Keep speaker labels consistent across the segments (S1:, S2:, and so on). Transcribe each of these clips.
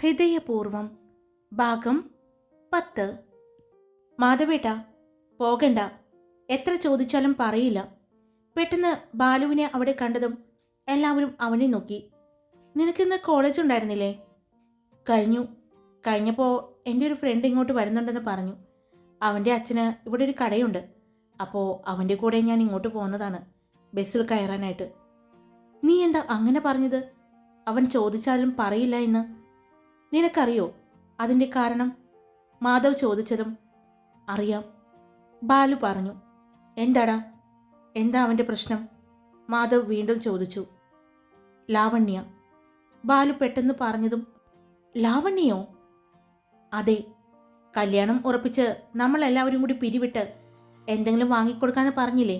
S1: ഹൃദയപൂർവം ഭാഗം 10. മാധവേട്ട, പോകണ്ട. എത്ര ചോദിച്ചാലും പറയില്ല. പെട്ടെന്ന് ബാലുവിനെ അവിടെ കണ്ടതും എല്ലാവരും അവനെ നോക്കി. നിനക്കിന്ന് കോളേജ് ഉണ്ടായിരുന്നില്ലേ? കഴിഞ്ഞപ്പോൾ എൻ്റെ ഒരു ഫ്രണ്ട് ഇങ്ങോട്ട് വരുന്നുണ്ടെന്ന് പറഞ്ഞു. അവൻ്റെ അച്ഛന് ഇവിടെ ഒരു കടയുണ്ട്. അപ്പോൾ അവൻ്റെ കൂടെ ഞാൻ ഇങ്ങോട്ട് പോകുന്നതാണ്, ബസ്സിൽ കയറാനായിട്ട്. നീ എന്താ അങ്ങനെ പറഞ്ഞത്? അവൻ ചോദിച്ചാലും പറയില്ല എന്ന്. നിനക്കറിയോ അതിൻ്റെ കാരണം? മാധവ് ചോദിച്ചതും അറിയാം, ബാലു പറഞ്ഞു. എന്താടാ, എന്താ അവൻ്റെ പ്രശ്നം? മാധവ് വീണ്ടും ചോദിച്ചു. ലാവണ്യ, ബാലു പെട്ടെന്ന് പറഞ്ഞതും ലാവണ്യോ? അതെ, കല്യാണം ഉറപ്പിച്ച് നമ്മളെല്ലാവരും കൂടി പിരിവിട്ട് എന്തെങ്കിലും വാങ്ങിക്കൊടുക്കാന്ന് പറഞ്ഞില്ലേ,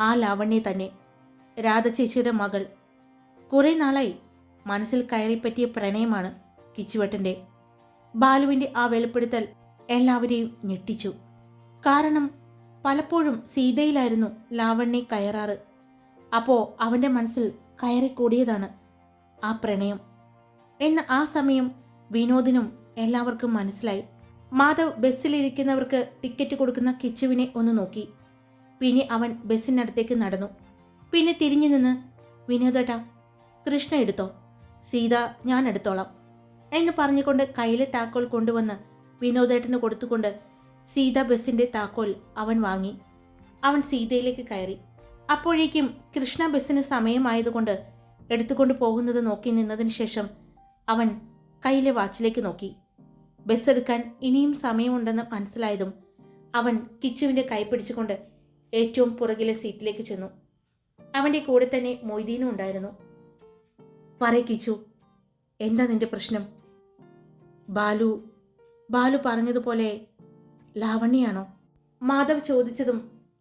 S1: ആ ലാവണ്യ തന്നെ, രാധ ചേച്ചിയുടെ മകൾ. കുറേ നാളായി മനസ്സിൽ കയറിപ്പറ്റിയ പ്രണയമാണ് കിച്ചുവട്ടൻ്റെ. ബാലുവിൻ്റെ ആ വെളിപ്പെടുത്തൽ എല്ലാവരെയും ഞെട്ടിച്ചു. കാരണം പലപ്പോഴും സീതയിലായിരുന്നു ലാവണ്യ കയറാറ്. അപ്പോൾ അവൻ്റെ മനസ്സിൽ കയറിക്കൂടിയതാണ് ആ പ്രണയം എന്ന് ആ സമയം വിനോദിനും എല്ലാവർക്കും മനസ്സിലായി. മാധവ് ബസ്സിലിരിക്കുന്നവർക്ക് ടിക്കറ്റ് കൊടുക്കുന്ന കിച്ചുവിനെ ഒന്ന് നോക്കി. പിന്നെ അവൻ ബസ്സിനടുത്തേക്ക് നടന്നു. പിന്നെ തിരിഞ്ഞു നിന്ന്, വിനോദേട്ടാ, കൃഷ്ണ എടുത്തോ, സീത ഞാൻ എടുത്തോളാം എന്ന് പറഞ്ഞുകൊണ്ട് കയ്യിലെ താക്കോൽ കൊണ്ടുവന്ന് വിനോദേട്ടന് കൊടുത്തുകൊണ്ട് സീത ബസ്സിൻ്റെ താക്കോൽ അവൻ വാങ്ങി. അവൻ സീതയിലേക്ക് കയറി. അപ്പോഴേക്കും കൃഷ്ണ ബസ്സിന് സമയമായതുകൊണ്ട് എടുത്തുകൊണ്ട് പോകുന്നത് നോക്കി നിന്നതിന് ശേഷം അവൻ കയ്യിലെ വാച്ചിലേക്ക് നോക്കി. ബസ് എടുക്കാൻ ഇനിയും സമയമുണ്ടെന്ന് മനസ്സിലായതും അവൻ കിച്ചുവിൻ്റെ കൈ പിടിച്ചുകൊണ്ട് ഏറ്റവും പുറകിലെ സീറ്റിലേക്ക് ചെന്നു. അവൻ്റെ കൂടെ തന്നെ മൊയ്തീനും ഉണ്ടായിരുന്നു. പറയ് കിച്ചു, എന്താ നിന്റെ പ്രശ്നം? ബാലു പറഞ്ഞതുപോലെ ലാവണ്യാണോ? മാധവ് ചോദിച്ചതും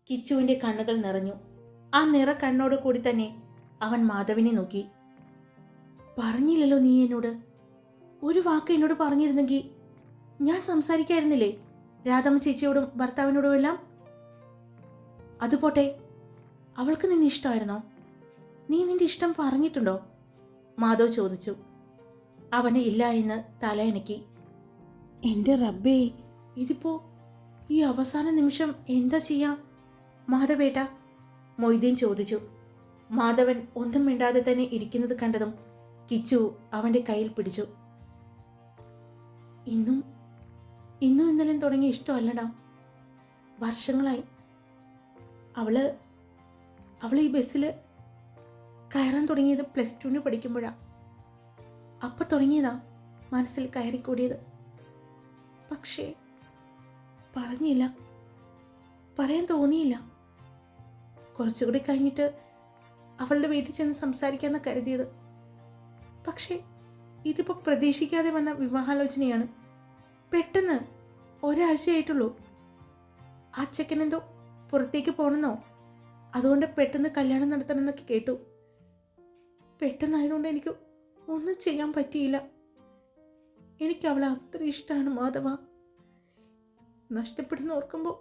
S1: കിച്ചുവിൻ്റെ കണ്ണുകൾ നിറഞ്ഞു. ആ നിറ കണ്ണോട് കൂടി തന്നെ അവൻ മാധവിനെ നോക്കി. പറഞ്ഞില്ലല്ലോ നീ എന്നോട്. ഒരു വാക്ക് എന്നോട് പറഞ്ഞിരുന്നെങ്കിൽ ഞാൻ സംസാരിക്കായിരുന്നില്ലേ രാധമ്മ ചേച്ചിയോടും ഭർത്താവിനോടും എല്ലാം. അതുപോട്ടെ, അവൾക്ക് നിന്നെ ഇഷ്ടമായിരുന്നോ? നീ നിന്റെ ഇഷ്ടം പറഞ്ഞിട്ടുണ്ടോ? മാധവ് ചോദിച്ചു. അവന് ഇല്ല എന്ന് തലയണക്കി. എൻ്റെ റബ്ബേ, ഇതിപ്പോ ഈ അവസാന നിമിഷം എന്താ ചെയ്യാ മാധവേട്ട? മൊയ്തീൻ ചോദിച്ചു. മാധവൻ ഒന്നും മിണ്ടാതെ തന്നെ ഇരിക്കുന്നത് കണ്ടതും കിച്ചു അവൻ്റെ കയ്യിൽ പിടിച്ചു. ഇന്നും ഇന്നലെയും തുടങ്ങിയ ഇഷ്ടമല്ലടാ, വർഷങ്ങളായി. അവള് ഈ ബസ്സിൽ കയറാൻ തുടങ്ങിയത് +2 പഠിക്കുമ്പോഴാ. അപ്പം തുടങ്ങിയതാ മനസ്സിൽ കയറിക്കൂടിയത്. പക്ഷേ പറഞ്ഞില്ല, പറയാൻ തോന്നിയില്ല. കുറച്ചുകൂടി കഴിഞ്ഞിട്ട് അവളുടെ വീട്ടിൽ ചെന്ന് സംസാരിക്കാമെന്ന് കരുതിയത്. പക്ഷേ ഇതിപ്പോൾ പ്രതീക്ഷിക്കാതെ വന്ന വിവാഹാലോചനയാണ്. പെട്ടെന്ന് ഒരാഴ്ചയായിട്ടുള്ളൂ. ആ ചെക്കനെന്തോ പുറത്തേക്ക് പോകണമെന്നോ, അതുകൊണ്ട് പെട്ടെന്ന് കല്യാണം നടത്തണമെന്നൊക്കെ കേട്ടു. പെട്ടെന്നായതുകൊണ്ട് എനിക്ക് ഒന്നും ചെയ്യാൻ പറ്റിയില്ല. എനിക്ക് അവളെ അത്ര ഇഷ്ടമാണ് മാധവ. നഷ്ടപ്പെടുന്ന ഓർക്കുമ്പോൾ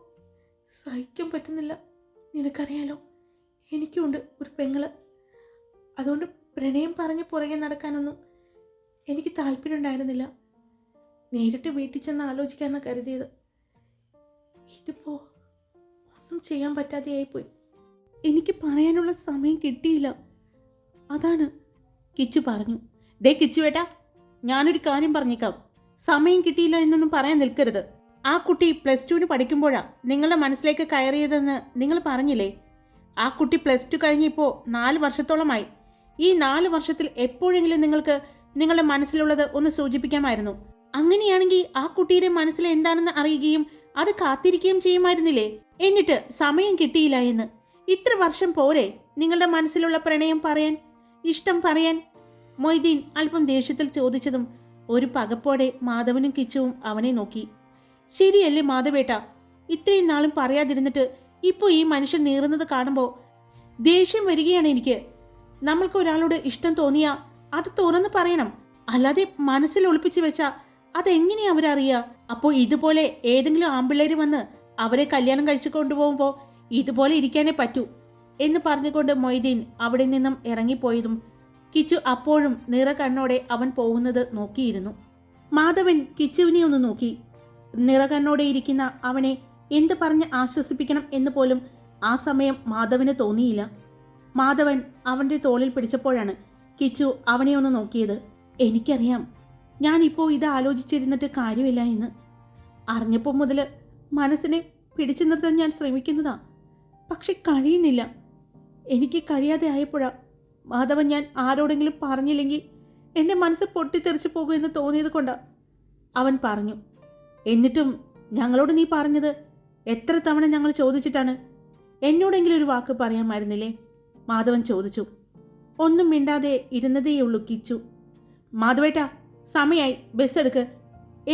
S1: സഹിക്കാൻ പറ്റുന്നില്ല. നിനക്കറിയാലോ, എനിക്കുണ്ട് ഒരു പെങ്ങള്. അതുകൊണ്ട് പ്രണയം പറഞ്ഞ് പുറകെ നടക്കാനൊന്നും എനിക്ക് താല്പര്യം ഉണ്ടായിരുന്നില്ല. നേരിട്ട് വീട്ടിൽ ചെന്ന് ആലോചിക്കാമെന്ന് കരുതിയത്. ഇതിപ്പോ ഒന്നും ചെയ്യാൻ പറ്റാതെയായിപ്പോയി. എനിക്ക് പറയാനുള്ള സമയം കിട്ടിയില്ല, അതാണ്. കിച്ചു പറഞ്ഞു. ദേ കിച്ചുവേട്ടാ, ഞാനൊരു കാര്യം പറഞ്ഞേക്കാം. സമയം കിട്ടിയില്ല എന്നൊന്നും പറയാൻ നിൽക്കരുത്. ആ കുട്ടി +2 പഠിക്കുമ്പോഴാണ് നിങ്ങളുടെ മനസ്സിലേക്ക് കയറിയതെന്ന് നിങ്ങൾ പറഞ്ഞില്ലേ? ആ കുട്ടി +2 കഴിഞ്ഞിപ്പോൾ 4 വർഷത്തോളമായി. ഈ 4 വർഷത്തിൽ എപ്പോഴെങ്കിലും നിങ്ങൾക്ക് നിങ്ങളുടെ മനസ്സിലുള്ളത് ഒന്ന് സൂചിപ്പിക്കാമായിരുന്നു. അങ്ങനെയാണെങ്കിൽ ആ കുട്ടിയുടെ മനസ്സിൽ എന്താണെന്ന് അറിയുകയും അത് കാത്തിരിക്കുകയും ചെയ്യുമായിരുന്നില്ലേ? എന്നിട്ട് സമയം കിട്ടിയില്ല എന്ന്. ഇത്ര വർഷം പോരെ നിങ്ങളുടെ മനസ്സിലുള്ള പ്രണയം പറയാൻ, ഇഷ്ടം പറയാൻ? മൊയ്തീൻ അല്പം ദേഷ്യത്തിൽ ചോദിച്ചതും ഒരു പകപ്പോടെ മാധവനും കിച്ചുവും അവനെ നോക്കി. ശരിയല്ലേ മാധവേട്ട, ഇത്രയും നാളും പറയാതിരുന്നിട്ട് ഇപ്പോൾ ഈ മനുഷ്യൻ നീറുന്നത് കാണുമ്പോൾ ദേഷ്യം വരികയാണ് എനിക്ക്. നമ്മൾക്ക് ഒരാളോട് ഇഷ്ടം തോന്നിയാൽ അത് തുറന്ന് പറയണം, അല്ലാതെ മനസ്സിൽ ഒളിപ്പിച്ചു വെച്ചാ അതെങ്ങനെയാ അവരറിയുക? അപ്പോൾ ഇതുപോലെ ഏതെങ്കിലും ആമ്പിള്ളേര് വന്ന് അവരെ കല്യാണം കഴിച്ചു കൊണ്ടുപോകുമ്പോൾ ഇതുപോലെ ഇരിക്കാനേ പറ്റൂ എന്ന് പറഞ്ഞുകൊണ്ട് മൊയ്തീൻ അവിടെ നിന്നും ഇറങ്ങിപ്പോയതും കിച്ചു അപ്പോഴും നിറ കണ്ണോടെ അവൻ പോകുന്നത് നോക്കിയിരുന്നു. മാധവൻ കിച്ചുവിനെ ഒന്ന് നോക്കി. നിറകണ്ണോടെ ഇരിക്കുന്ന അവനെ എന്ത് പറഞ്ഞ് ആശ്വസിപ്പിക്കണം എന്ന് പോലും ആ സമയം മാധവന് തോന്നിയില്ല. മാധവൻ അവൻ്റെ തോളിൽ പിടിച്ചപ്പോഴാണ് കിച്ചു അവനെ ഒന്ന് നോക്കിയത്. എനിക്കറിയാം ഞാനിപ്പോൾ ഇത് ആലോചിച്ചിരുന്നിട്ട് കാര്യമില്ല എന്ന്. അറിഞ്ഞപ്പോൾ മുതൽ മനസ്സിനെ പിടിച്ചു നിർത്താൻ ഞാൻ ശ്രമിക്കുന്നതാ, പക്ഷെ കഴിയുന്നില്ല. എനിക്ക് കഴിയാതെ ആയപ്പോഴാ മാധവൻ ഞാൻ ആരോടെങ്കിലും പറഞ്ഞില്ലെങ്കിൽ എൻ്റെ മനസ്സ് പൊട്ടിത്തെറിച്ച് പോകുമെന്ന് തോന്നിയത് കൊണ്ടാ അവൻ പറഞ്ഞു. എന്നിട്ടും ഞങ്ങളോട് നീ പറഞ്ഞത് എത്ര തവണ ഞങ്ങൾ ചോദിച്ചിട്ടാണ്? എന്നോടെങ്കിലും ഒരു വാക്ക് പറയാമായിരുന്നില്ലേ? മാധവൻ ചോദിച്ചു. ഒന്നും മിണ്ടാതെ ഇരുന്നതേയുള്ളൂ കിച്ചു. മാധവേട്ടാ, സമയായി, ബസ് എടുക്ക്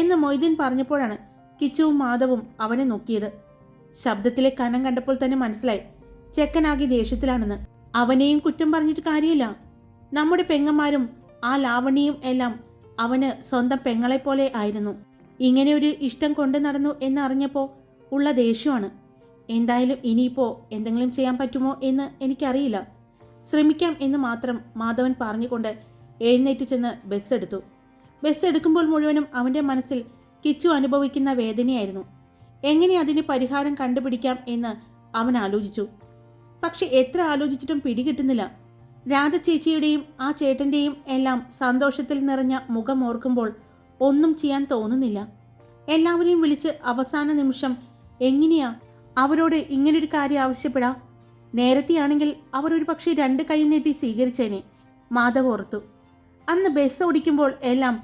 S1: എന്ന് മൊയ്തീൻ പറഞ്ഞപ്പോഴാണ് കിച്ചുവും മാധവും അവനെ നോക്കിയത്. ശബ്ദത്തിലെ കനം കണ്ടപ്പോൾ തന്നെ മനസ്സിലായി ചെക്കനാകെ ദേഷ്യത്തിലാണെന്ന്. അവനെയും കുറ്റം പറഞ്ഞിട്ട് കാര്യമില്ല. നമ്മുടെ പെങ്ങന്മാരും ആ ലാവണിയും എല്ലാം അവന് സ്വന്തം പെങ്ങളെപ്പോലെ ആയിരുന്നു. ഇങ്ങനെ ഒരു ഇഷ്ടം കൊണ്ടു നടന്നു എന്നറിഞ്ഞപ്പോൾ ഉള്ള ദേഷ്യമാണ്. എന്തായാലും ഇനിയിപ്പോൾ എന്തെങ്കിലും ചെയ്യാൻ പറ്റുമോ എന്ന് എനിക്കറിയില്ല. ശ്രമിക്കാം എന്ന് മാത്രം മാധവൻ പറഞ്ഞുകൊണ്ട് എഴുന്നേറ്റ് ചെന്ന് ബസ് എടുത്തു. ബസ് എടുക്കുമ്പോൾ മുഴുവനും അവൻ്റെ മനസ്സിൽ കിച്ചു അനുഭവിക്കുന്ന വേദനയായിരുന്നു. എങ്ങനെ അതിന് പരിഹാരം കണ്ടുപിടിക്കാം എന്ന് അവൻ ആലോചിച്ചു. പക്ഷെ എത്ര ആലോചിച്ചിട്ടും പിടികിട്ടുന്നില്ല. രാധ ചേച്ചിയുടെയും ആ ചേട്ടൻ്റെയും എല്ലാം സന്തോഷത്തിൽ നിറഞ്ഞ മുഖം ഓർക്കുമ്പോൾ ഒന്നും ചെയ്യാൻ തോന്നുന്നില്ല. എല്ലാവരെയും വിളിച്ച് അവസാന നിമിഷം എങ്ങനെയാ അവരോട് ഇങ്ങനൊരു കാര്യം ആവശ്യപ്പെടാം? നേരത്തെയാണെങ്കിൽ അവർ ഒരു പക്ഷേ 2 കൈ നീട്ടി സ്വീകരിച്ചേനെ. മാധവ് ഓർത്തു. അന്ന് ബസ് ഓടിക്കുമ്പോൾ എല്ലാം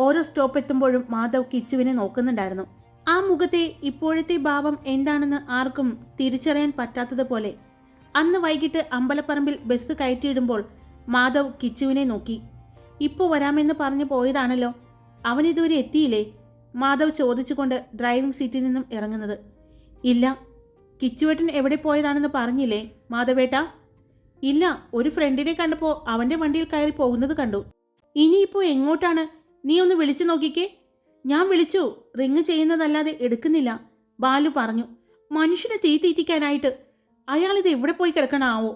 S1: ഓരോ സ്റ്റോപ്പ് എത്തുമ്പോഴും മാധവ് കിച്ചുവിനെ നോക്കുന്നുണ്ടായിരുന്നു. ആ മുഖത്തെ ഇപ്പോഴത്തെ ഭാവം എന്താണെന്ന് ആർക്കും തിരിച്ചറിയാൻ പറ്റാത്തതുപോലെ. അന്ന് വൈകിട്ട് അമ്പലപ്പറമ്പിൽ ബസ് കയറ്റിയിടുമ്പോൾ മാധവ് കിച്ചുവിനെ നോക്കി. ഇപ്പോൾ വരാമെന്ന് പറഞ്ഞു പോയതാണല്ലോ, അവനിതുവരെ എത്തിയില്ലേ? മാധവ് ചോദിച്ചുകൊണ്ട് ഡ്രൈവിംഗ് സീറ്റിൽ നിന്നും ഇറങ്ങുന്നത്. ഇല്ല. കിച്ചുവേട്ടൻ എവിടെ പോയതാണെന്ന് പറഞ്ഞില്ലേ മാധവേട്ടാ? ഇല്ല, ഒരു ഫ്രണ്ടിനെ കണ്ടപ്പോൾ അവൻ്റെ വണ്ടിയിൽ കയറി പോകുന്നത് കണ്ടു. ഇനിയിപ്പോൾ എങ്ങോട്ടാണ്? നീ ഒന്ന് വിളിച്ചു നോക്കിക്കേ. ഞാൻ വിളിച്ചു, റിങ് ചെയ്യുന്നതല്ലാതെ എടുക്കുന്നില്ല, ബാലു പറഞ്ഞു. മനുഷ്യനെ തീ തീറ്റിക്കാനായിട്ട് അയാളിത് എവിടെ പോയി കിടക്കണാവോ?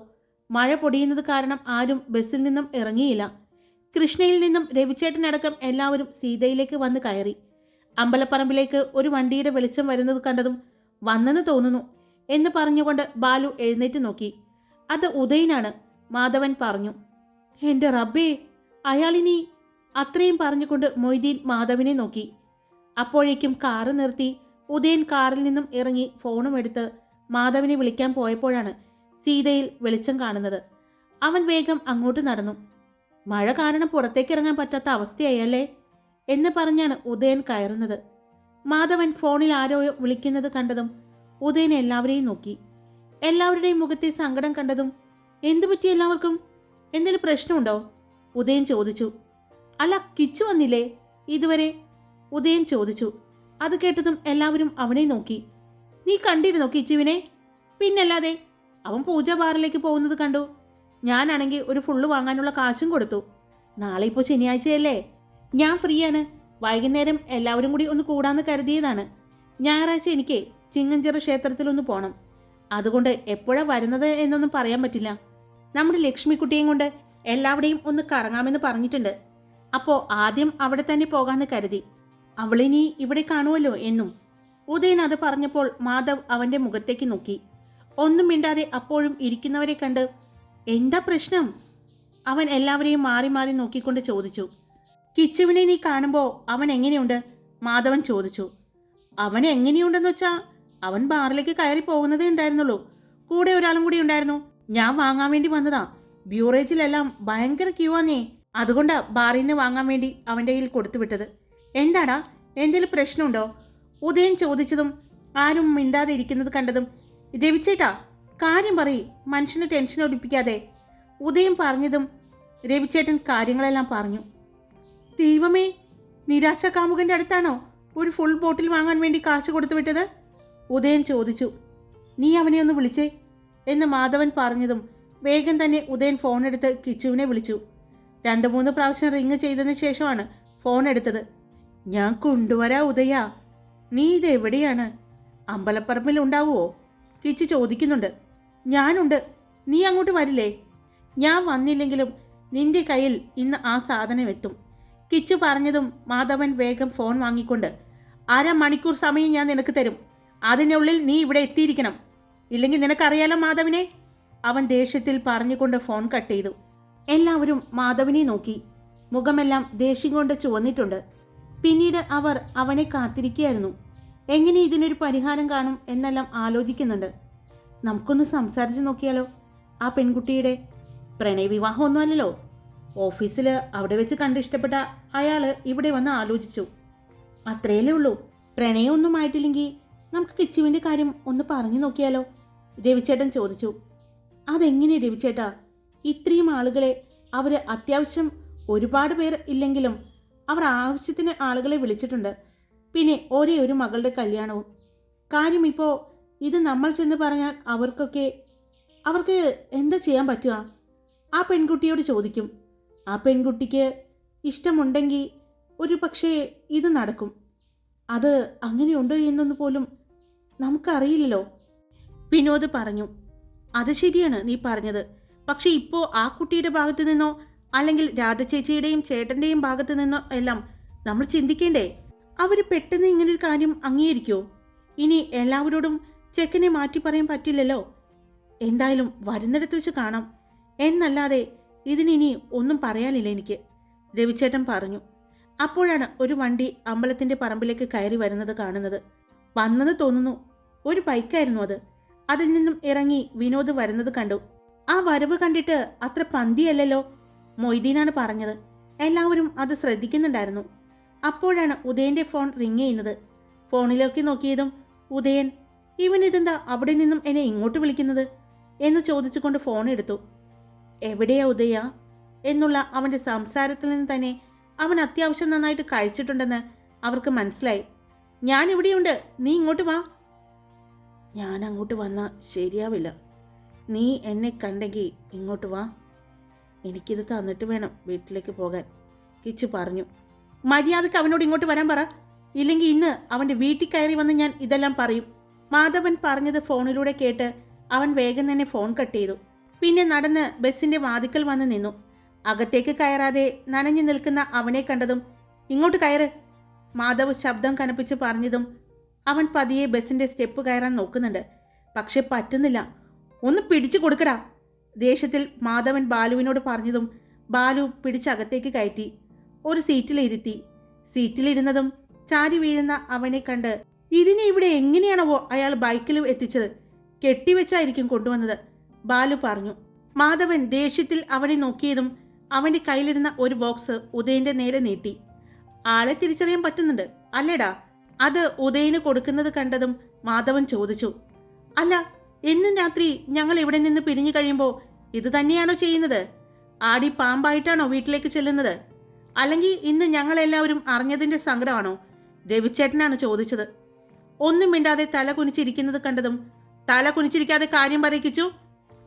S1: മഴ പൊടിയുന്നത് കാരണം ആരും ബസ്സിൽ നിന്നും ഇറങ്ങിയില്ല. കൃഷ്ണയിൽ നിന്നും രവിച്ചേട്ടനടക്കം എല്ലാവരും സീതയിലേക്ക് വന്ന് കയറി. അമ്പലപ്പറമ്പിലേക്ക് ഒരു വണ്ടിയുടെ വെളിച്ചം വരുന്നത് കണ്ടതും വന്നെന്ന് തോന്നുന്നു എന്ന് പറഞ്ഞുകൊണ്ട് ബാലു എഴുന്നേറ്റ് നോക്കി. അത് ഉദയനാണ്, മാധവൻ പറഞ്ഞു. എൻ്റെ റബ്ബേ, അയാളിനി... അത്രയും പറഞ്ഞുകൊണ്ട് മൊയ്തീൻ മാധവനെ നോക്കി. അപ്പോഴേക്കും കാറ് നിർത്തി ഉദയൻ കാറിൽ നിന്നും ഇറങ്ങി ഫോണും എടുത്ത് മാധവനെ വിളിക്കാൻ പോയപ്പോഴാണ് സീതയിൽ വെളിച്ചം കാണുന്നത്. അവൻ വേഗം അങ്ങോട്ട് നടന്നു. മഴ കാരണം പുറത്തേക്ക് ഇറങ്ങാൻ പറ്റാത്ത അവസ്ഥയായല്ലേ എന്ന് പറഞ്ഞാണ് ഉദയൻ കയറുന്നത്. മാധവൻ ഫോണിൽ ആരോ വിളിക്കുന്നത് കണ്ടതും ഉദയൻ എല്ലാവരെയും നോക്കി. എല്ലാവരുടെയും മുഖത്തെ സങ്കടം കണ്ടതും എന്തു പറ്റി എല്ലാവർക്കും? എന്തെങ്കിലും പ്രശ്നമുണ്ടോ? ഉദയൻ ചോദിച്ചു. അല്ല, കിച്ചു വന്നില്ലേ ഇതുവരെ? ഉദയൻ ചോദിച്ചു. അത് കേട്ടതും എല്ലാവരും അവനെ നോക്കി. നീ കണ്ടിരുന്നോ കിച്ചുവിനെ? പിന്നല്ലാതെ, അവൻ പൂജാ ബാറിലേക്ക് പോകുന്നത് കണ്ടു. ഞാനാണെങ്കിൽ ഒരു ഫുള്ള് വാങ്ങാനുള്ള കാശും കൊടുത്തു. നാളെ ഇപ്പോൾ ശനിയാഴ്ചയല്ലേ, ഞാൻ ഫ്രീ ആണ്. വൈകുന്നേരം എല്ലാവരും കൂടി ഒന്ന് കൂടാന്ന് കരുതിയതാണ്. ഞായറാഴ്ച എനിക്ക് ചിങ്ങഞ്ചിറ ക്ഷേത്രത്തിലൊന്ന് പോകണം. അതുകൊണ്ട് എപ്പോഴാണ് വരുന്നത് എന്നൊന്നും പറയാൻ പറ്റില്ല. നമ്മുടെ ലക്ഷ്മിക്കുട്ടിയും കൊണ്ട് എല്ലാവരുടെയും ഒന്ന് കറങ്ങാമെന്ന് പറഞ്ഞിട്ടുണ്ട്. അപ്പോൾ ആദ്യം അവിടെ തന്നെ പോകാമെന്ന് കരുതി. അവളിനി ഇവിടെ കാണുമല്ലോ എന്നും. ഉദയൻ അത് പറഞ്ഞപ്പോൾ മാധവ് അവൻ്റെ മുഖത്തേക്ക് നോക്കി. ഒന്നും മിണ്ടാതെ അപ്പോഴും ഇരിക്കുന്നവരെ കണ്ട് എന്താ പ്രശ്നം? അവൻ എല്ലാവരെയും മാറി മാറി നോക്കിക്കൊണ്ട് ചോദിച്ചു. കിച്ചുവിനെ നീ കാണുമ്പോൾ അവൻ എങ്ങനെയുണ്ട്? മാധവൻ ചോദിച്ചു. അവൻ എങ്ങനെയുണ്ടെന്ന് വെച്ചാൽ അവൻ ബാറിലേക്ക് കയറി പോകുന്നതേ ഉണ്ടായിരുന്നുള്ളൂ. കൂടെ ഒരാളും കൂടി ഉണ്ടായിരുന്നു. ഞാൻ വാങ്ങാൻ വേണ്ടി വന്നതാ. ബ്യൂറേജിലെല്ലാം ഭയങ്കര ക്യൂ ആന്നേ. അതുകൊണ്ടാ ബാറിൽ നിന്ന് വാങ്ങാൻ വേണ്ടി അവൻ്റെ കയ്യിൽ കൊടുത്തു വിട്ടത്. എന്താടാ, എന്തെങ്കിലും പ്രശ്നമുണ്ടോ? ഉദയൻ ചോദിച്ചതും ആരും മിണ്ടാതെ ഇരിക്കുന്നത് കണ്ടതും രവിച്ചേട്ടാ കാര്യം പറയ്, മനുഷ്യനെ ടെൻഷൻ ഒടിപ്പിക്കാതെ. ഉദയൻ പറഞ്ഞതും രവിച്ചേട്ടൻ കാര്യങ്ങളെല്ലാം പറഞ്ഞു. ദൈവമേ, നിരാശ കാമുകൻ്റെ അടുത്താണോ ഒരു ഫുൾ ബോട്ടിൽ വാങ്ങാൻ വേണ്ടി കാശ് കൊടുത്തു വിട്ടത്? ഉദയൻ ചോദിച്ചു. നീ അവനെ ഒന്ന് വിളിച്ചേ എന്ന് മാധവൻ പറഞ്ഞതും വേഗം തന്നെ ഉദയൻ ഫോണെടുത്ത് കിച്ചുവിനെ വിളിച്ചു. 2-3 പ്രാവശ്യം റിങ് ചെയ്തതിന് ശേഷമാണ് ഫോൺ എടുത്തത്. ഞാൻ കൊണ്ടുവരാ ഉദയ, നീ ഇതെവിടെയാണ്? അമ്പലപ്പറമ്പിൽ ഉണ്ടാവുമോ? കിച്ചു ചോദിക്കുന്നുണ്ട്. ഞാനുണ്ട്, നീ അങ്ങോട്ട് വരില്ലേ? ഞാൻ വന്നില്ലെങ്കിലും നിന്റെ കയ്യിൽ ഇന്ന് ആ സാധനം എത്തും. കിച്ചു പറഞ്ഞതും മാധവൻ വേഗം ഫോൺ വാങ്ങിക്കൊണ്ട്, അരമണിക്കൂർ സമയം ഞാൻ നിനക്ക് തരും, അതിനുള്ളിൽ നീ ഇവിടെ എത്തിയിരിക്കണം, ഇല്ലെങ്കിൽ നിനക്കറിയാലോ മാധവനെ. അവൻ ദേഷ്യത്തിൽ പറഞ്ഞുകൊണ്ട് ഫോൺ കട്ട് ചെയ്തു. എല്ലാവരും മാധവനെ നോക്കി. മുഖമെല്ലാം ദേഷ്യം കൊണ്ട് ചുവന്നിട്ടുണ്ട്. പിന്നീട് അവർ അവനെ കാത്തിരിക്കുകയായിരുന്നു. എങ്ങനെ ഇതിനൊരു പരിഹാരം കാണും എന്നെല്ലാം ആലോചിക്കുന്നുണ്ട്. നമുക്കൊന്ന് സംസാരിച്ച് നോക്കിയാലോ? ആ പെൺകുട്ടിയുടെ പ്രണയവിവാഹമൊന്നുമല്ലല്ലോ. ഓഫീസിൽ അവിടെ വെച്ച് കണ്ടിഷ്ടപ്പെട്ട അയാൾ ഇവിടെ വന്ന് ആലോചിച്ചു, അത്രയല്ലേ ഉള്ളൂ. പ്രണയമൊന്നും ആയിട്ടില്ലെങ്കിൽ നമുക്ക് കിച്ചുവിൻ്റെ കാര്യം ഒന്ന് പറഞ്ഞു നോക്കിയാലോ? രവിച്ചേട്ടൻ ചോദിച്ചു. അതെങ്ങനെ രവിച്ചേട്ടാ? ഇത്രയും ആളുകളെ അവർ അത്യാവശ്യം ഒരുപാട് പേർ ഇല്ലെങ്കിലും അവർ ആവശ്യത്തിന് ആളുകളെ വിളിച്ചിട്ടുണ്ട്. പിന്നെ ഒരേ ഒരു മകളുടെ കല്യാണവും. കാര്യം ഇപ്പോൾ ഇത് നമ്മൾ ചെന്ന് പറഞ്ഞാൽ അവർക്ക് എന്താ ചെയ്യാൻ പറ്റുക? ആ പെൺകുട്ടിയോട് ചോദിക്കും. ആ പെൺകുട്ടിക്ക് ഇഷ്ടമുണ്ടെങ്കിൽ ഒരു പക്ഷേ ഇത് നടക്കും. അത് അങ്ങനെയുണ്ടോ എന്നൊന്നു പോലും നമുക്കറിയില്ലല്ലോ. വിനോദ് പറഞ്ഞു. അത് ശരിയാണ് നീ പറഞ്ഞത്. പക്ഷെ ഇപ്പോൾ ആ കുട്ടിയുടെ ഭാഗത്തു നിന്നോ അല്ലെങ്കിൽ രാധചേച്ചിയുടെയും ചേട്ടൻ്റെയും ഭാഗത്തു നിന്നോ എല്ലാം നമ്മൾ ചിന്തിക്കേണ്ടേ? അവർ പെട്ടെന്ന് ഇങ്ങനൊരു കാര്യം അംഗീകരിക്കുമോ? ഇനി എല്ലാവരോടും ചെക്കനെ മാറ്റി പറയാൻ പറ്റില്ലല്ലോ. എന്തായാലും വരുന്നിടത്ത് വെച്ച് കാണാം എന്നല്ലാതെ ഇതിനി ഒന്നും പറയാനില്ല എനിക്ക്, രവിച്ചേട്ടൻ പറഞ്ഞു. അപ്പോഴാണ് ഒരു വണ്ടി അമ്പലത്തിൻ്റെ പറമ്പിലേക്ക് കയറി വരുന്നത് കാണുന്നത്. വന്നെന്ന് തോന്നുന്നു. ഒരു ബൈക്കായിരുന്നു അത്. അതിൽ നിന്നും ഇറങ്ങി വിനോദ് വരുന്നത് കണ്ടു. ആ വരവ് കണ്ടിട്ട് അത്ര പന്തിയല്ലല്ലോ, മൊയ്തീനാണ് പറഞ്ഞത്. എല്ലാവരും അത് ശ്രദ്ധിക്കുന്നുണ്ടായിരുന്നു. അപ്പോഴാണ് ഉദയൻ്റെ ഫോൺ റിങ് ചെയ്യുന്നത്. ഫോണിലേക്ക് നോക്കിയതും ഉദയൻ, ഇവനിതെന്താ അവിടെ നിന്നും എന്നെ ഇങ്ങോട്ട് വിളിക്കുന്നത് എന്ന് ചോദിച്ചുകൊണ്ട് ഫോൺ എടുത്തു. എവിടെയാ ഉദയ എന്നുള്ള അവൻ്റെ സംസാരത്തിൽ നിന്ന് തന്നെ അവൻ അത്യാവശ്യം നന്നായിട്ട് കഴിച്ചിട്ടുണ്ടെന്ന് അവർക്ക് മനസ്സിലായി. ഞാൻ ഇവിടെയുണ്ട്, നീ ഇങ്ങോട്ട് വാ. ഞാൻ അങ്ങോട്ട് വന്നാൽ ശരിയാവില്ല. നീ എന്നെ കണ്ടെങ്കിൽ ഇങ്ങോട്ട് വാ. എനിക്കിത് തന്നിട്ട് വേണം വീട്ടിലേക്ക് പോകാൻ, കിച്ചു പറഞ്ഞു. മര്യാദക്ക് അവനോട് ഇങ്ങോട്ട് വരാൻ പറ, ഇല്ലെങ്കിൽ ഇന്ന് അവൻ്റെ വീട്ടിൽ കയറി വന്ന് ഞാൻ ഇതെല്ലാം പറയും. മാധവൻ പറഞ്ഞത് ഫോണിലൂടെ കേട്ട് അവൻ വേഗം തന്നെ ഫോൺ കട്ട് ചെയ്തു. പിന്നെ നടന്ന് ബസ്സിൻ്റെ വാതിക്കൽ വന്ന് നിന്നു. അകത്തേക്ക് കയറാതെ നനഞ്ഞു നിൽക്കുന്ന അവനെ കണ്ടതും ഇങ്ങോട്ട് കയറ്, മാധവ് ശബ്ദം കനപ്പിച്ച് പറഞ്ഞതും അവൻ പതിയെ ബസ്സിൻ്റെ സ്റ്റെപ്പ് കയറാൻ നോക്കുന്നുണ്ട്. പക്ഷെ പറ്റുന്നില്ല. ഒന്ന് പിടിച്ചു കൊടുക്കടാ, ദേഷ്യത്തിൽ മാധവൻ ബാലുവിനോട് പറഞ്ഞതും ബാലു പിടിച്ചകത്തേക്ക് കയറ്റി ഒരു സീറ്റിലിരുത്തി. സീറ്റിലിരുന്നതും ചാരി വീഴുന്ന അവനെ കണ്ട്, ഇതിനെ ഇവിടെ എങ്ങനെയാണവോ അയാൾ ബൈക്കിൽ എത്തിച്ചത്? കെട്ടിവെച്ചായിരിക്കും കൊണ്ടുവന്നത്, ബാലു പറഞ്ഞു. മാധവൻ ദേഷ്യത്തിൽ അവനെ നോക്കിയതും അവൻ്റെ കയ്യിലിരുന്ന ഒരു ബോക്സ് ഉദയൻ്റെ നേരെ നീട്ടി. ആളെ തിരിച്ചറിയാൻ പറ്റുന്നുണ്ട് അല്ലേടാ? അത് ഉദയന് കൊടുക്കുന്നത് കണ്ടതും മാധവൻ ചോദിച്ചു. അല്ല, എന്നും രാത്രി ഞങ്ങൾ ഇവിടെ നിന്ന് പിരിഞ്ഞു കഴിയുമ്പോൾ ഇത് തന്നെയാണോ ചെയ്യുന്നത്? ആടി പാമ്പായിട്ടാണോ വീട്ടിലേക്ക് ചെല്ലുന്നത്? അല്ലെങ്കിൽ ഇന്ന് ഞങ്ങളെല്ലാവരും അറിഞ്ഞതിൻ്റെ സങ്കടമാണോ? രവിച്ചേട്ടനാണ് ചോദിച്ചത്. ഒന്നും മിണ്ടാതെ തല കുനിച്ചിരിക്കുന്നത് കണ്ടതും, തല കുനിച്ചിരിക്കാതെ കാര്യം പറയിച്ചു.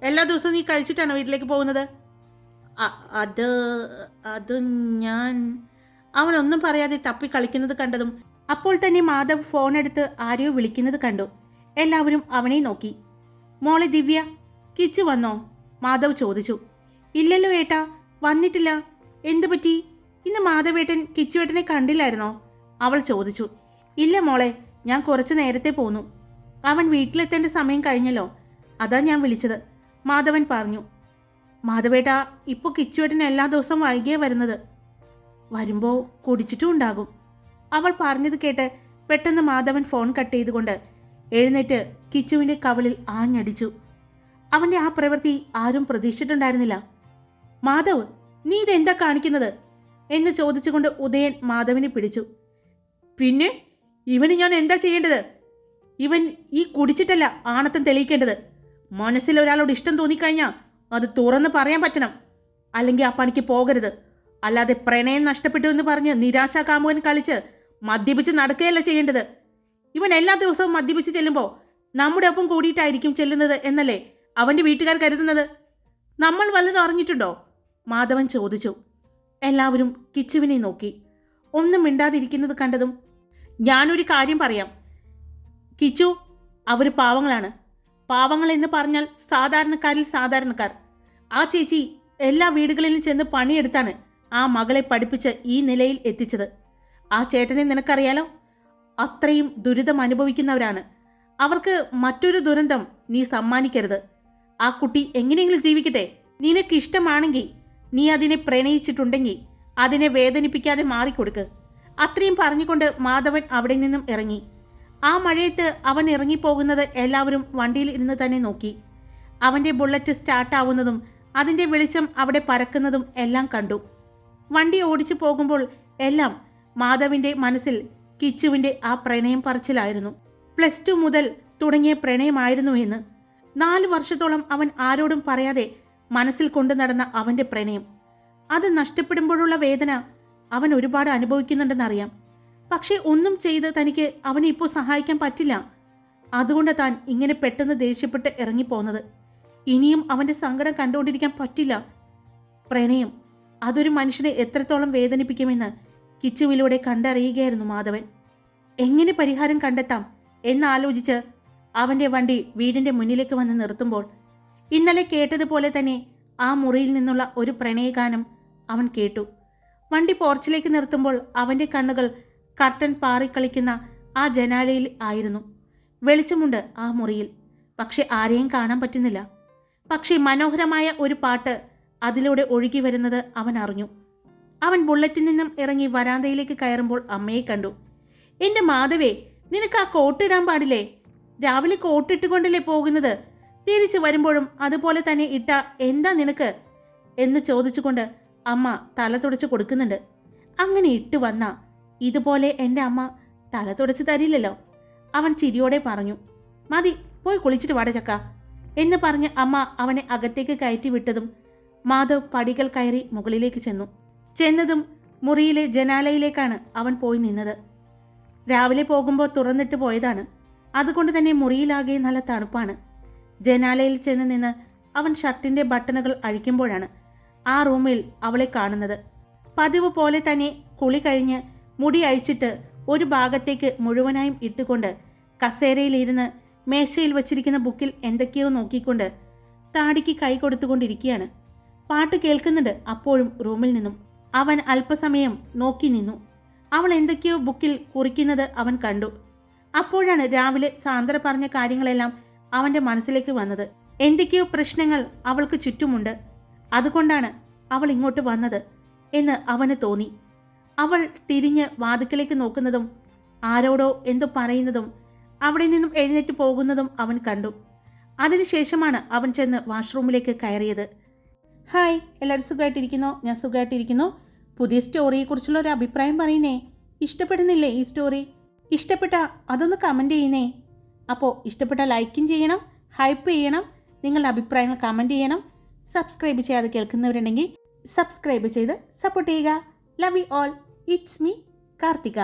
S1: എല്ലാ ദിവസവും നീ കഴിച്ചിട്ടാണോ വീട്ടിലേക്ക് പോകുന്നത്? അത് ഞാൻ... അവനൊന്നും പറയാതെ തപ്പി കളിക്കുന്നത് കണ്ടതും അപ്പോൾ തന്നെ മാധവ് ഫോൺ എടുത്ത് ആരെയോ വിളിക്കുന്നത് കണ്ടു. എല്ലാവരും അവനെ നോക്കി. മോളെ ദിവ്യ, കിച്ചു വന്നോ? മാധവ് ചോദിച്ചു. ഇല്ലല്ലോ ഏട്ടാ, വന്നിട്ടില്ല. എന്തു പറ്റി? ഇന്ന് മാധവേട്ടൻ കിച്ചുവേട്ടനെ കണ്ടില്ലായിരുന്നോ? അവൾ ചോദിച്ചു. ഇല്ല മോളെ, ഞാൻ കുറച്ച് നേരത്തെ പോന്നു. അവൻ വീട്ടിലെത്തേണ്ട സമയം കഴിഞ്ഞല്ലോ, അതാ ഞാൻ വിളിച്ചത്, മാധവൻ പറഞ്ഞു. മാധവേട്ടാ, ഇപ്പോൾ കിച്ചുവേട്ടൻ എല്ലാ ദിവസവും വൈകിയേ വരുന്നത്. വരുമ്പോൾ കുടിച്ചിട്ടും ഉണ്ടാകും. അവൾ പറഞ്ഞത് കേട്ട് പെട്ടെന്ന് മാധവൻ ഫോൺ കട്ട് ചെയ്തുകൊണ്ട് എഴുന്നേറ്റ് കിച്ചുവിൻ്റെ കവിളിൽ ആഞ്ഞടിച്ചു. അവൻ്റെ ആ പ്രവൃത്തി ആരും പ്രതീക്ഷിച്ചിട്ടുണ്ടായിരുന്നില്ല. മാധവ്, നീ ഇതെന്താ കാണിക്കുന്നത് എന്ന് ചോദിച്ചുകൊണ്ട് ഉദയൻ മാധവനെ പിടിച്ചു. പിന്നെ ഇവന് ഞാൻ എന്താ ചെയ്യേണ്ടത്? ഇവൻ ഈ കുടിച്ചിട്ടല്ല ആണത്തം തെളിയിക്കേണ്ടത്. മനസ്സിൽ ഒരാളോട് ഇഷ്ടം തോന്നിക്കഴിഞ്ഞാൽ അത് തുറന്ന് പറയാൻ പറ്റണം. അല്ലെങ്കിൽ ആ പണിക്ക് പോകരുത്. അല്ലാതെ പ്രണയം നഷ്ടപ്പെട്ടു എന്ന് പറഞ്ഞ് നിരാശാകാമുകൻ കളിച്ച് മദ്യപിച്ച് നടക്കുകയല്ല ചെയ്യേണ്ടത്. ഇവൻ എല്ലാ ദിവസവും മദ്യപിച്ച് ചെല്ലുമ്പോൾ നമ്മുടെ ഒപ്പം കൂടിയിട്ടായിരിക്കും ചെല്ലുന്നത് എന്നല്ലേ അവൻ്റെ വീട്ടുകാർ കരുതുന്നത്? നമ്മൾ വല്ലതും അറിഞ്ഞിട്ടുണ്ടോ? മാധവൻ ചോദിച്ചു. എല്ലാവരും കിച്ചുവിനെ നോക്കി. ഒന്നും മിണ്ടാതിരിക്കുന്നത് കണ്ടതും, ഞാനൊരു കാര്യം പറയാം കിച്ചു, അവർ പാവങ്ങളാണ്. പാവങ്ങൾ എന്ന് പറഞ്ഞാൽ സാധാരണക്കാരിൽ സാധാരണക്കാർ. ആ ചേച്ചി എല്ലാ വീടുകളിലും ചെന്ന് പണിയെടുത്താണ് ആ മകളെ പഠിപ്പിച്ച് ഈ നിലയിൽ എത്തിച്ചത്. ആ ചേട്ടനെ നിനക്കറിയാലോ, അത്രയും ദുരിതം അനുഭവിക്കുന്നവരാണ്. അവർക്ക് മറ്റൊരു ദുരന്തം നീ സമ്മാനിക്കരുത്. ആ കുട്ടി എങ്ങനെയെങ്കിലും ജീവിക്കട്ടെ. നിനക്കിഷ്ടമാണെങ്കിൽ, നീ അതിനെ പ്രണയിച്ചിട്ടുണ്ടെങ്കിൽ അതിനെ വേദനിപ്പിക്കാതെ മാറിക്കൊടുക്ക്. അത്രയും പറഞ്ഞുകൊണ്ട് മാധവൻ അവിടെ നിന്നും ഇറങ്ങി. ആ മഴയത്ത് അവൻ ഇറങ്ങിപ്പോകുന്നത് എല്ലാവരും വണ്ടിയിൽ ഇരുന്ന് തന്നെ നോക്കി. അവൻ്റെ ബുള്ളറ്റ് സ്റ്റാർട്ടാവുന്നതും അതിൻ്റെ വെളിച്ചം അവിടെ പരക്കുന്നതും എല്ലാം കണ്ടു. വണ്ടി ഓടിച്ചു പോകുമ്പോൾ എല്ലാം മാധവിൻ്റെ മനസ്സിൽ കിച്ചുവിൻ്റെ ആ പ്രണയം പറച്ചിലായിരുന്നു. +2 മുതൽ തുടങ്ങിയ പ്രണയമായിരുന്നു എന്ന്. 4 വർഷത്തോളം അവൻ ആരോടും പറയാതെ മനസ്സിൽ കൊണ്ടു നടന്ന അവൻ്റെ പ്രണയം, അത് നഷ്ടപ്പെടുമ്പോഴുള്ള വേദന അവൻ ഒരുപാട് അനുഭവിക്കുന്നുണ്ടെന്നറിയാം. പക്ഷേ ഒന്നും ചെയ്ത് തനിക്ക് അവനെ ഇപ്പോൾ സഹായിക്കാൻ പറ്റില്ല. അതുകൊണ്ട് താൻ ഇങ്ങനെ പെട്ടെന്ന് ദേഷ്യപ്പെട്ട് ഇറങ്ങിപ്പോന്നത്. ഇനിയും അവൻ്റെ സങ്കടം കണ്ടുകൊണ്ടിരിക്കാൻ പറ്റില്ല. പ്രണയം അതൊരു മനുഷ്യനെ എത്രത്തോളം വേദനിപ്പിക്കുമെന്ന് കിച്ചുവിലൂടെ കണ്ടറിയുകയായിരുന്നു മാധവൻ. എങ്ങനെ പരിഹാരം കണ്ടെത്താം എന്നാലോചിച്ച് അവൻ്റെ വണ്ടി വീടിൻ്റെ മുന്നിലേക്ക് വന്ന് നിർത്തുമ്പോൾ ഇന്നലെ കേട്ടതുപോലെ തന്നെ ആ മുറിയിൽ നിന്നുള്ള ഒരു പ്രണയഗാനം അവൻ കേട്ടു. വണ്ടി പോർച്ചിലേക്ക് നിർത്തുമ്പോൾ അവൻ്റെ കണ്ണുകൾ കർട്ടൻ പാറിക്കളിക്കുന്ന ആ ജനാലയിൽ ആയിരുന്നു. വെളിച്ചമുണ്ട് ആ മുറിയിൽ, പക്ഷെ ആരെയും കാണാൻ പറ്റുന്നില്ല. പക്ഷേ മനോഹരമായ ഒരു പാട്ട് അതിലൂടെ ഒഴുകി വരുന്നത് അവൻ അറിഞ്ഞു. അവൻ ബുള്ളറ്റിൽ നിന്നും ഇറങ്ങി വരാന്തയിലേക്ക് കയറുമ്പോൾ അമ്മയെ കണ്ടു. എൻ്റെ മാധവേ, നിനക്ക് ആ കോട്ടിടാൻ പാടില്ലേ? രാവിലെ കോട്ടിട്ടുകൊണ്ടല്ലേ പോകുന്നത്? തിരിച്ചു വരുമ്പോഴും അതുപോലെ തന്നെ ഇട്ട എന്താ നിനക്ക് എന്ന് ചോദിച്ചുകൊണ്ട് അമ്മ തല തുടച്ച് കൊടുക്കുന്നുണ്ട്. അങ്ങനെ ഇട്ട് വന്ന ഇതുപോലെ എൻ്റെ അമ്മ തല തുടച്ച് തരില്ലല്ലോ. അവൻ ചിരിയോടെ പറഞ്ഞു. മതി, പോയി കുളിച്ചിട്ട് വാട ചക്ക എന്ന് പറഞ്ഞ് അമ്മ അവനെ അകത്തേക്ക് കയറ്റി വിട്ടതും മാധവ് പടികൾ കയറി മുകളിലേക്ക് ചെന്നതും മുറിയിലെ ജനാലയിലേക്കാണ് അവൻ പോയി നിന്നത്. രാവിലെ പോകുമ്പോൾ തുറന്നിട്ട് പോയതാണ്. അതുകൊണ്ട് തന്നെ മുറിയിലാകെ നല്ല തണുപ്പാണ്. ജനാലയിൽ ചെന്ന് നിന്ന് അവൻ ഷർട്ടിൻ്റെ ബട്ടണുകൾ അഴിക്കുമ്പോഴാണ് ആ റൂമിൽ അവളെ കാണുന്നത്. പതിവ് പോലെ തന്നെ കുളി കഴിഞ്ഞ് മുടി അഴിച്ചിട്ട് ഒരു ഭാഗത്തേക്ക് മുഴുവനായും ഇട്ടുകൊണ്ട് കസേരയിലിരുന്ന് മേശയിൽ വച്ചിരിക്കുന്ന ബുക്കിൽ എന്തൊക്കെയോ നോക്കിക്കൊണ്ട് താടിക്ക് കൈ കൊടുത്തുകൊണ്ടിരിക്കുകയാണ്. പാട്ട് കേൾക്കുന്നുണ്ട് അപ്പോഴും റൂമിൽ നിന്നും. അവൻ അല്പസമയം നോക്കി നിന്നു. അവൾ എന്തൊക്കെയോ ബുക്കിൽ കുറിക്കുന്നത് അവൻ കണ്ടു. അപ്പോഴാണ് രാവിലെ സാന്ദ്ര പറഞ്ഞ കാര്യങ്ങളെല്ലാം അവൻ്റെ മനസ്സിലേക്ക് വന്നത്. എന്തൊക്കെയോ പ്രശ്നങ്ങൾ അവൾക്ക് ചുറ്റുമുണ്ട്, അതുകൊണ്ടാണ് അവൾ ഇങ്ങോട്ട് വന്നത് എന്ന് അവന് തോന്നി. അവൾ തിരിഞ്ഞ് വാതിക്കലേക്ക് നോക്കുന്നതും ആരോടോ എന്തോ പറയുന്നതും അവിടെ നിന്നും എഴുന്നേറ്റ് പോകുന്നതും അവൻ കണ്ടു. അതിനുശേഷമാണ് അവൻ ചെന്ന് വാഷ്റൂമിലേക്ക് കയറിയത്. ഹായ്, എല്ലാവരും സുഖമായിട്ടിരിക്കുന്നോ? ഞാൻ സുഖമായിട്ടിരിക്കുന്നു. പുതിയ സ്റ്റോറിയെക്കുറിച്ചുള്ള ഒരു അഭിപ്രായം പറയുന്നേ. ഇഷ്ടപ്പെടുന്നില്ലേ ഈ സ്റ്റോറി? ഇഷ്ടപ്പെട്ട അതൊന്ന് കമൻറ്റ് ചെയ്യുന്നേ. അപ്പോൾ ഇഷ്ടപ്പെട്ട ലൈക്കും ചെയ്യണം, ഹൈപ്പ് ചെയ്യണം, നിങ്ങളുടെ അഭിപ്രായങ്ങൾ കമൻറ്റ് ചെയ്യണം. സബ്സ്ക്രൈബ് ചെയ്യാതെ കേൾക്കുന്നവരുണ്ടെങ്കിൽ സബ്സ്ക്രൈബ് ചെയ്ത് സപ്പോർട്ട് ചെയ്യുക. Love you all. It's me Karthika.